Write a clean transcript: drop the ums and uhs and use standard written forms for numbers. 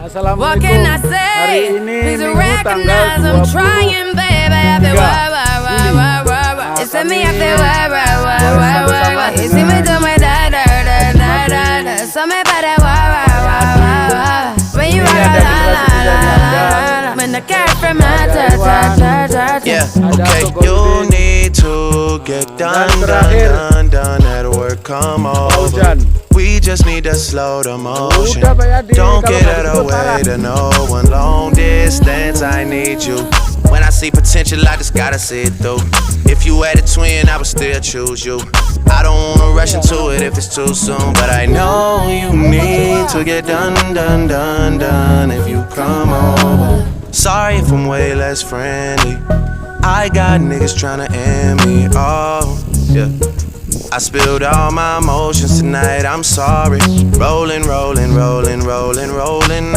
What can I Assalamualaikum. say? Hari ini Please Minggu recognize tanggal I'm trying, baby. I feel Juli. it's me, I Kami feel bersama-sama you see me do my da da da da da da. So me bada when you rock la la la la. When the cat from my ta ta ta ta. Yeah, okay, you need to get done at work, come over. We just need to slow the motion. Don't get out of the way to no one. Long distance, I need you. When I see potential, I just gotta see it through. If you had a twin, I would still choose you. I don't wanna rush into it if it's too soon, but I know you need to get done if you come over. Sorry if I'm way less friendly. I got niggas tryna end me. Oh, yeah. I spilled all my emotions tonight, I'm sorry. Rolling, rolling, rolling, rolling, rolling.